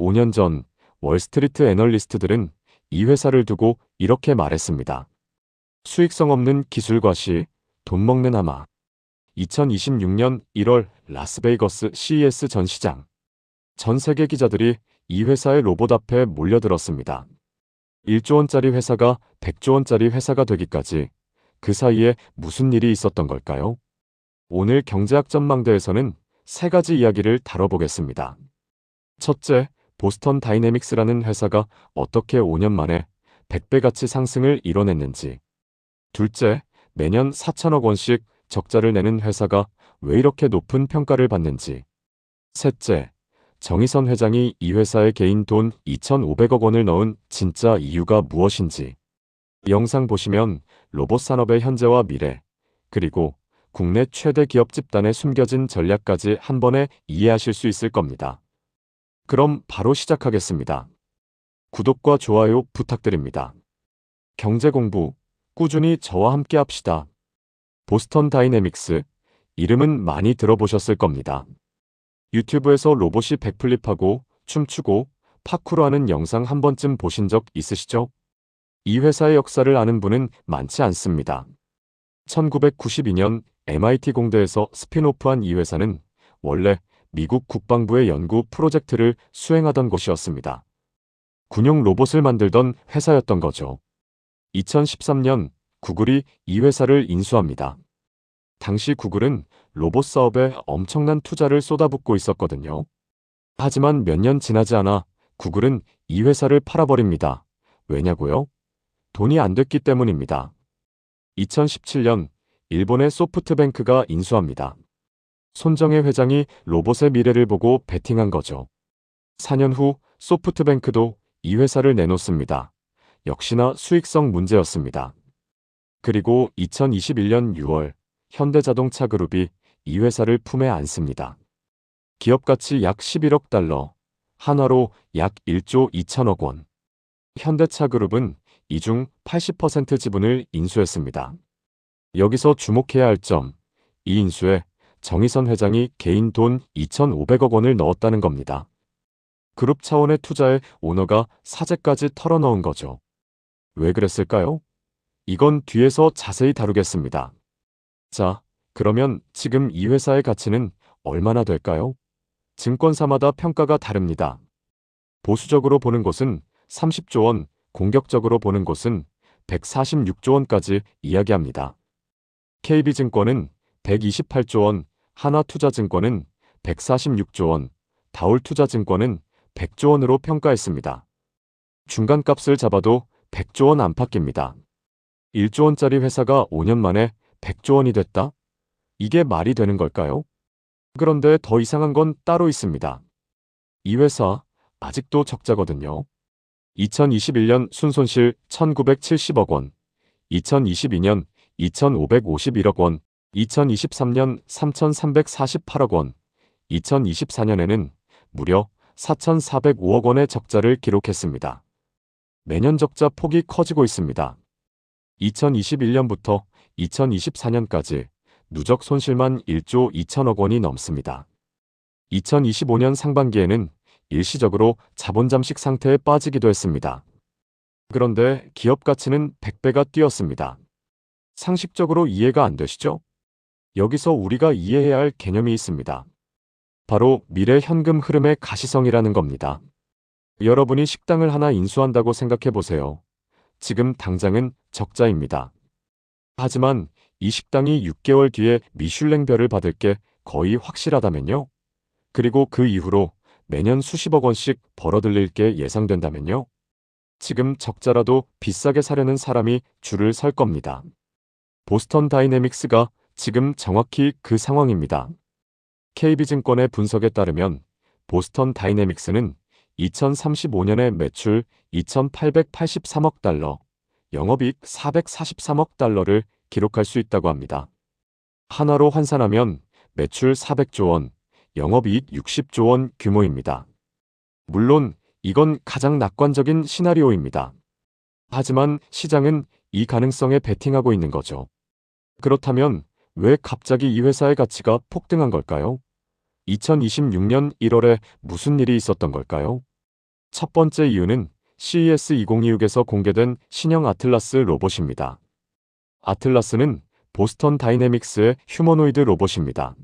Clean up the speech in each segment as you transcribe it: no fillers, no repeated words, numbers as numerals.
5년 전 월스트리트 애널리스트들은 이 회사를 두고 이렇게 말했습니다. 수익성 없는 기술 과시, 돈 먹는 하마. 2026년 1월 라스베이거스 CES 전시장. 전 세계 기자들이 이 회사의 로봇 앞에 몰려들었습니다. 1조 원짜리 회사가 100조 원짜리 회사가 되기까지 그 사이에 무슨 일이 있었던 걸까요? 오늘 경제학 전망대에서는 세 가지 이야기를 다뤄보겠습니다. 첫째, 보스턴 다이내믹스라는 회사가 어떻게 5년 만에 100배 가치 상승을 이뤄냈는지. 둘째, 매년 4천억 원씩 적자를 내는 회사가 왜 이렇게 높은 평가를 받는지. 셋째, 정의선 회장이 이 회사에 개인 돈 2,500억 원을 넣은 진짜 이유가 무엇인지. 영상 보시면 로봇 산업의 현재와 미래, 그리고 국내 최대 기업 집단의 숨겨진 전략까지 한 번에 이해하실 수 있을 겁니다. 그럼 바로 시작하겠습니다. 구독과 좋아요 부탁드립니다. 경제 공부 꾸준히 저와 함께 합시다. 보스턴 다이내믹스, 이름은 많이 들어보셨을 겁니다. 유튜브에서 로봇이 백플립하고 춤추고 파쿠르하는 영상 한 번쯤 보신 적 있으시죠? 이 회사의 역사를 아는 분은 많지 않습니다. 1992년 MIT 공대에서 스핀오프한 이 회사는 원래 미국 국방부의 연구 프로젝트를 수행하던 곳이었습니다. 군용 로봇을 만들던 회사였던 거죠. 2013년 구글이 이 회사를 인수합니다. 당시 구글은 로봇 사업에 엄청난 투자를 쏟아붓고 있었거든요. 하지만 몇 년 지나지 않아 구글은 이 회사를 팔아버립니다. 왜냐고요? 돈이 안 됐기 때문입니다. 2017년 일본의 소프트뱅크가 인수합니다. 손정혜 회장이 로봇의 미래를 보고 베팅한 거죠. 4년 후 소프트뱅크도 이 회사를 내놓습니다. 역시나 수익성 문제였습니다. 그리고 2021년 6월 현대자동차 그룹이 이 회사를 품에 안습니다. 기업가치 약 11억 달러, 한화로 약 1조 2천억 원. 현대차 그룹은 이 중 80% 지분을 인수했습니다. 여기서 주목해야 할 점, 이 인수에 정의선 회장이 개인 돈 2,500억 원을 넣었다는 겁니다. 그룹 차원의 투자에 오너가 사재까지 털어넣은 거죠. 왜 그랬을까요? 이건 뒤에서 자세히 다루겠습니다. 자, 그러면 지금 이 회사의 가치는 얼마나 될까요? 증권사마다 평가가 다릅니다. 보수적으로 보는 곳은 30조 원, 공격적으로 보는 곳은 146조 원까지 이야기합니다. KB증권은 128조 원, 하나투자증권은 146조 원, 다올투자증권은 100조 원으로 평가했습니다. 중간값을 잡아도 100조 원 안팎입니다. 1조 원짜리 회사가 5년 만에 100조 원이 됐다? 이게 말이 되는 걸까요? 그런데 더 이상한 건 따로 있습니다. 이 회사 아직도 적자거든요. 2021년 순손실 1,970억 원, 2022년 2,551억 원, 2023년 3,348억 원, 2024년에는 무려 4,405억 원의 적자를 기록했습니다. 매년 적자 폭이 커지고 있습니다. 2021년부터 2024년까지 누적 손실만 1조 2천억 원이 넘습니다. 2025년 상반기에는 일시적으로 자본 잠식 상태에 빠지기도 했습니다. 그런데 기업 가치는 100배가 뛰었습니다. 상식적으로 이해가 안 되시죠? 여기서 우리가 이해해야 할 개념이 있습니다. 바로 미래 현금 흐름의 가시성이라는 겁니다. 여러분이 식당을 하나 인수한다고 생각해 보세요. 지금 당장은 적자입니다. 하지만 이 식당이 6개월 뒤에 미슐랭별을 받을 게 거의 확실하다면요. 그리고 그 이후로 매년 수십억 원씩 벌어들일 게 예상된다면요. 지금 적자라도 비싸게 사려는 사람이 줄을 설 겁니다. 보스턴 다이내믹스가 지금 정확히 그 상황입니다. KB증권의 분석에 따르면 보스턴 다이내믹스는 2035년에 매출 2,883억 달러, 영업이익 443억 달러를 기록할 수 있다고 합니다. 한화로 환산하면 매출 400조 원, 영업이익 60조 원 규모입니다. 물론 이건 가장 낙관적인 시나리오입니다. 하지만 시장은 이 가능성에 베팅하고 있는 거죠. 그렇다면 왜 갑자기 이 회사의 가치가 폭등한 걸까요? 2026년 1월에 무슨 일이 있었던 걸까요? 첫 번째 이유는 CES 2026에서 공개된 신형 아틀라스 로봇입니다. 아틀라스는 보스턴 다이내믹스의 휴머노이드 로봇입니다.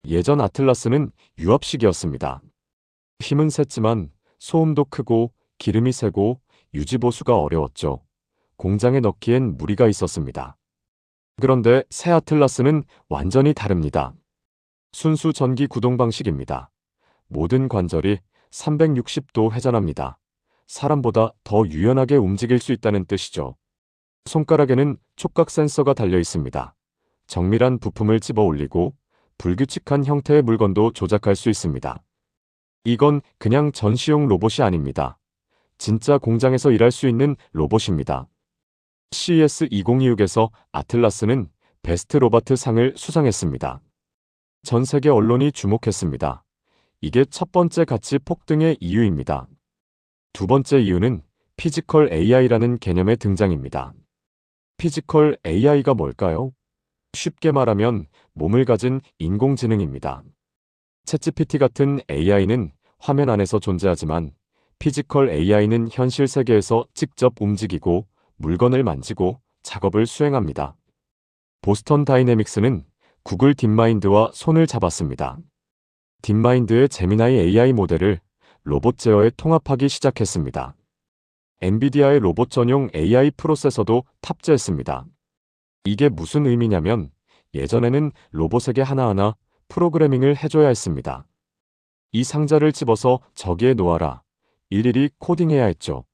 예전 아틀라스는 유압식이었습니다. 힘은 셌지만 소음도 크고 기름이 새고 유지보수가 어려웠죠. 공장에 넣기엔 무리가 있었습니다. 그런데 새 아틀라스는 완전히 다릅니다. 순수 전기 구동 방식입니다. 모든 관절이 360도 회전합니다. 사람보다 더 유연하게 움직일 수 있다는 뜻이죠. 손가락에는 촉각 센서가 달려 있습니다. 정밀한 부품을 집어 올리고 불규칙한 형태의 물건도 조작할 수 있습니다. 이건 그냥 전시용 로봇이 아닙니다. 진짜 공장에서 일할 수 있는 로봇입니다. CES 2026에서 아틀라스는 베스트 로버트 상을 수상했습니다. 전 세계 언론이 주목했습니다. 이게 첫 번째 가치 폭등의 이유입니다. 두 번째 이유는 피지컬 AI라는 개념의 등장입니다. 피지컬 AI가 뭘까요? 쉽게 말하면 몸을 가진 인공지능입니다. 챗GPT 같은 AI는 화면 안에서 존재하지만 피지컬 AI는 현실 세계에서 직접 움직이고 물건을 만지고 작업을 수행합니다. 보스턴 다이내믹스는 구글 딥마인드와 손을 잡았습니다. 딥마인드의 제미나이 AI 모델을 로봇 제어에 통합하기 시작했습니다. 엔비디아의 로봇 전용 AI 프로세서도 탑재했습니다. 이게 무슨 의미냐면 예전에는 로봇에게 하나하나 프로그래밍을 해줘야 했습니다. 이 상자를 집어서 저기에 놓아라. 일일이 코딩해야 했죠.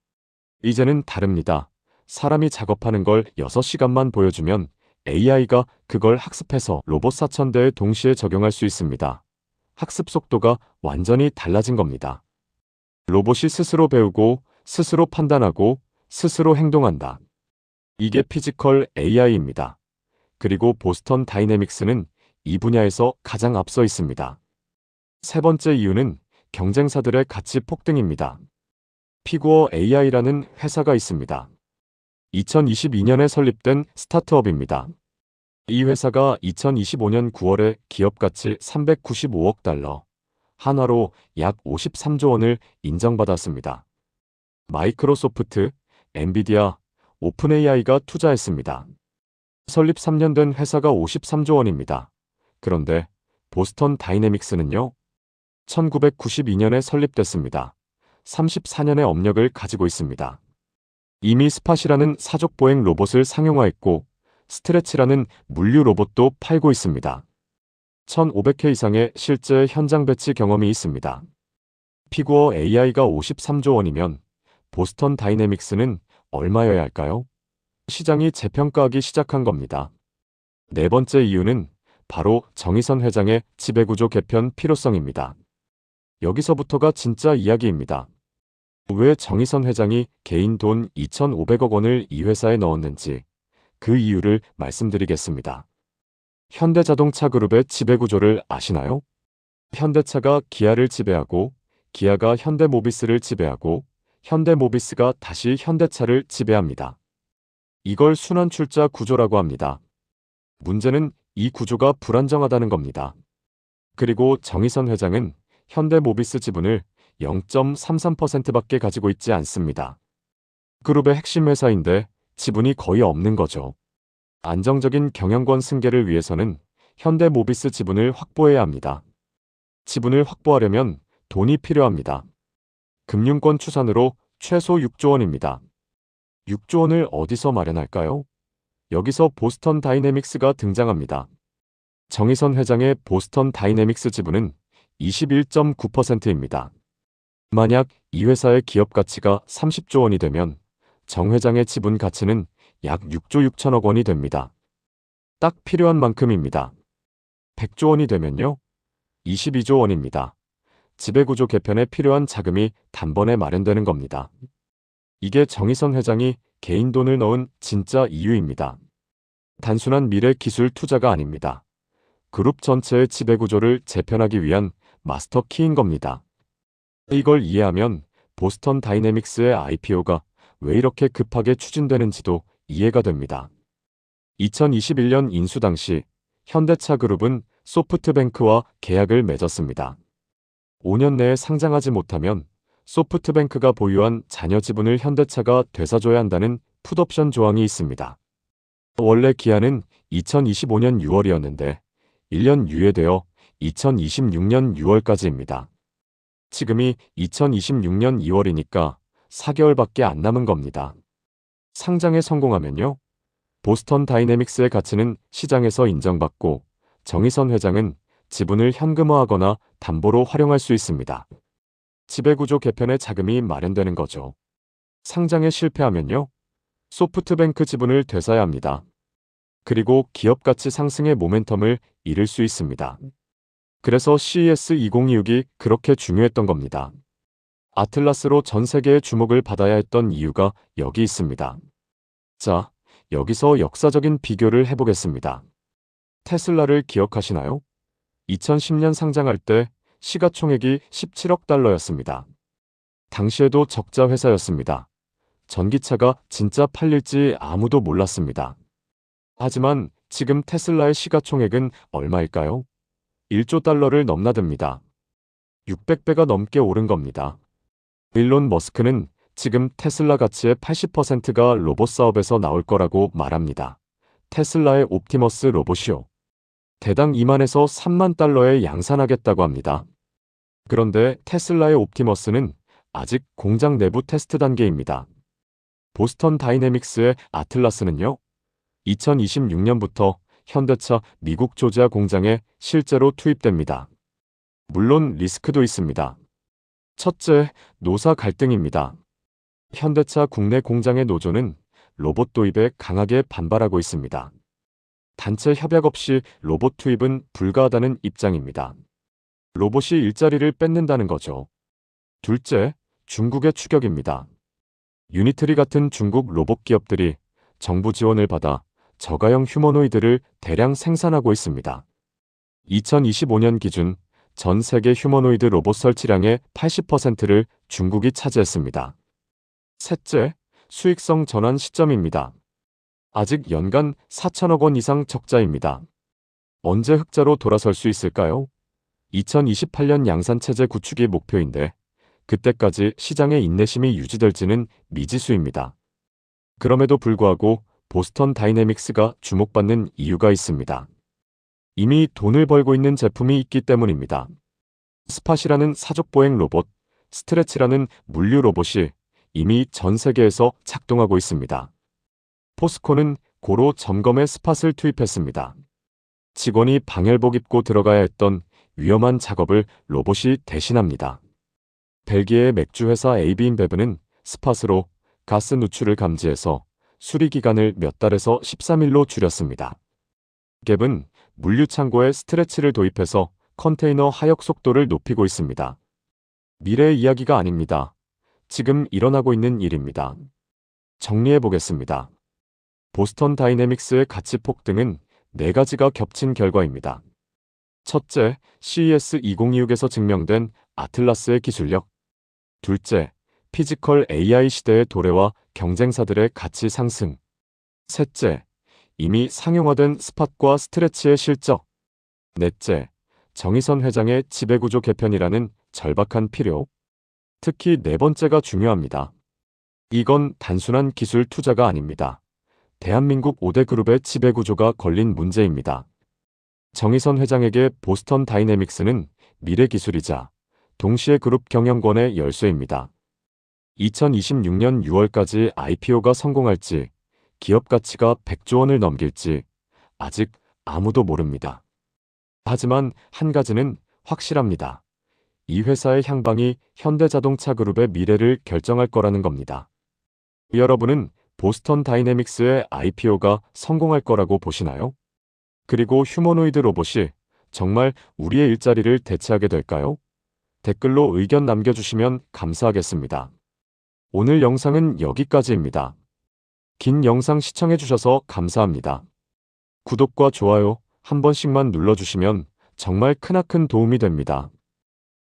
이제는 다릅니다. 사람이 작업하는 걸 6시간만 보여주면 AI가 그걸 학습해서 로봇 4,000대에 동시에 적용할 수 있습니다. 학습 속도가 완전히 달라진 겁니다. 로봇이 스스로 배우고 스스로 판단하고 스스로 행동한다. 이게 피지컬 AI입니다. 그리고 보스턴 다이내믹스는 이 분야에서 가장 앞서 있습니다. 세 번째 이유는 경쟁사들의 가치 폭등입니다. 피구어 AI라는 회사가 있습니다. 2022년에 설립된 스타트업입니다. 이 회사가 2025년 9월에 기업 가치 395억 달러, 한화로 약 53조 원을 인정받았습니다. 마이크로소프트, 엔비디아, 오픈AI가 투자했습니다. 설립 3년 된 회사가 53조 원입니다. 그런데 보스턴 다이내믹스는요? 1992년에 설립됐습니다. 34년의 업력을 가지고 있습니다. 이미 스팟이라는 사족 보행 로봇을 상용화했고 스트레치라는 물류 로봇도 팔고 있습니다. 1,500회 이상의 실제 현장 배치 경험이 있습니다. 피구어 AI가 53조 원이면 보스턴 다이내믹스는 얼마여야 할까요? 시장이 재평가하기 시작한 겁니다. 네 번째 이유는 바로 정의선 회장의 지배구조 개편 필요성입니다. 여기서부터가 진짜 이야기입니다. 왜 정의선 회장이 개인 돈 2,500억 원을 이 회사에 넣었는지 그 이유를 말씀드리겠습니다. 현대자동차 그룹의 지배구조를 아시나요? 현대차가 기아를 지배하고 기아가 현대모비스를 지배하고 현대모비스가 다시 현대차를 지배합니다. 이걸 순환출자 구조라고 합니다. 문제는 이 구조가 불안정하다는 겁니다. 그리고 정의선 회장은 현대모비스 지분을 0.33%밖에 가지고 있지 않습니다. 그룹의 핵심 회사인데 지분이 거의 없는 거죠. 안정적인 경영권 승계를 위해서는 현대모비스 지분을 확보해야 합니다. 지분을 확보하려면 돈이 필요합니다. 금융권 추산으로 최소 6조 원입니다. 6조 원을 어디서 마련할까요? 여기서 보스턴 다이내믹스가 등장합니다. 정의선 회장의 보스턴 다이내믹스 지분은 21.9%입니다. 만약 이 회사의 기업 가치가 30조 원이 되면 정 회장의 지분 가치는 약 6조 6천억 원이 됩니다. 딱 필요한 만큼입니다. 100조 원이 되면요? 22조 원입니다. 지배구조 개편에 필요한 자금이 단번에 마련되는 겁니다. 이게 정의선 회장이 개인 돈을 넣은 진짜 이유입니다. 단순한 미래 기술 투자가 아닙니다. 그룹 전체의 지배구조를 재편하기 위한 마스터 키인 겁니다. 이걸 이해하면 보스턴 다이내믹스의 IPO가 왜 이렇게 급하게 추진되는지도 이해가 됩니다. 2021년 인수 당시 현대차 그룹은 소프트뱅크와 계약을 맺었습니다. 5년 내에 상장하지 못하면 소프트뱅크가 보유한 잔여 지분을 현대차가 되사줘야 한다는 풋옵션 조항이 있습니다. 원래 기한은 2025년 6월이었는데 1년 유예되어 2026년 6월까지입니다. 지금이 2026년 2월이니까 4개월밖에 안 남은 겁니다. 상장에 성공하면요. 보스턴 다이내믹스의 가치는 시장에서 인정받고 정의선 회장은 지분을 현금화하거나 담보로 활용할 수 있습니다. 지배구조 개편에 자금이 마련되는 거죠. 상장에 실패하면요. 소프트뱅크 지분을 되사야 합니다. 그리고 기업 가치 상승의 모멘텀을 잃을 수 있습니다. 그래서 CES 2026이 그렇게 중요했던 겁니다. 아틀라스로 전 세계의 주목을 받아야 했던 이유가 여기 있습니다. 자, 여기서 역사적인 비교를 해보겠습니다. 테슬라를 기억하시나요? 2010년 상장할 때 시가총액이 17억 달러였습니다. 당시에도 적자 회사였습니다. 전기차가 진짜 팔릴지 아무도 몰랐습니다. 하지만 지금 테슬라의 시가총액은 얼마일까요? 1조 달러를 넘나듭니다. 600배가 넘게 오른 겁니다. 일론 머스크는 지금 테슬라 가치의 80%가 로봇 사업에서 나올 거라고 말합니다. 테슬라의 옵티머스 로봇이요. 대당 2만에서 3만 달러에 양산하겠다고 합니다. 그런데 테슬라의 옵티머스는 아직 공장 내부 테스트 단계입니다. 보스턴 다이내믹스의 아틀라스는요. 2026년부터 현대차 미국 조지아 공장에 실제로 투입됩니다. 물론 리스크도 있습니다. 첫째, 노사 갈등입니다. 현대차 국내 공장의 노조는 로봇 도입에 강하게 반발하고 있습니다. 단체 협약 없이 로봇 투입은 불가하다는 입장입니다. 로봇이 일자리를 뺏는다는 거죠. 둘째, 중국의 추격입니다. 유니트리 같은 중국 로봇 기업들이 정부 지원을 받아 저가형 휴머노이드를 대량 생산하고 있습니다. 2025년 기준 전 세계 휴머노이드 로봇 설치량의 80%를 중국이 차지했습니다. 셋째, 수익성 전환 시점입니다. 아직 연간 4천억 원 이상 적자입니다. 언제 흑자로 돌아설 수 있을까요? 2028년 양산체제 구축이 목표인데 그때까지 시장의 인내심이 유지될지는 미지수입니다. 그럼에도 불구하고 보스턴 다이내믹스가 주목받는 이유가 있습니다. 이미 돈을 벌고 있는 제품이 있기 때문입니다. 스팟이라는 사족보행 로봇, 스트레치라는 물류 로봇이 이미 전 세계에서 작동하고 있습니다. 포스코는 고로 점검에 스팟을 투입했습니다. 직원이 방열복 입고 들어가야 했던 위험한 작업을 로봇이 대신합니다. 벨기에의 맥주 회사 에이비인베브는 스팟으로 가스 누출을 감지해서 수리 기간을 몇 달에서 13일로 줄였습니다. 갭은 물류 창고에 스트레치를 도입해서 컨테이너 하역 속도를 높이고 있습니다. 미래의 이야기가 아닙니다. 지금 일어나고 있는 일입니다. 정리해 보겠습니다. 보스턴 다이내믹스의 가치 폭등은 4가지가 겹친 결과입니다. 첫째, CES 2026에서 증명된 아틀라스의 기술력. 둘째, 피지컬 AI 시대의 도래와 경쟁사들의 가치 상승. 셋째, 이미 상용화된 스팟과 스트레치의 실적. 넷째, 정의선 회장의 지배구조 개편이라는 절박한 필요. 특히 네 번째가 중요합니다. 이건 단순한 기술 투자가 아닙니다. 대한민국 5대 그룹의 지배구조가 걸린 문제입니다. 정의선 회장에게 보스턴 다이내믹스는 미래 기술이자 동시에 그룹 경영권의 열쇠입니다. 2026년 6월까지 IPO가 성공할지 기업 가치가 100조 원을 넘길지 아직 아무도 모릅니다. 하지만 한 가지는 확실합니다. 이 회사의 향방이 현대자동차 그룹의 미래를 결정할 거라는 겁니다. 여러분은 보스턴 다이내믹스의 IPO가 성공할 거라고 보시나요? 그리고 휴머노이드 로봇이 정말 우리의 일자리를 대체하게 될까요? 댓글로 의견 남겨주시면 감사하겠습니다. 오늘 영상은 여기까지입니다. 긴 영상 시청해주셔서 감사합니다. 구독과 좋아요 한 번씩만 눌러주시면 정말 크나큰 도움이 됩니다.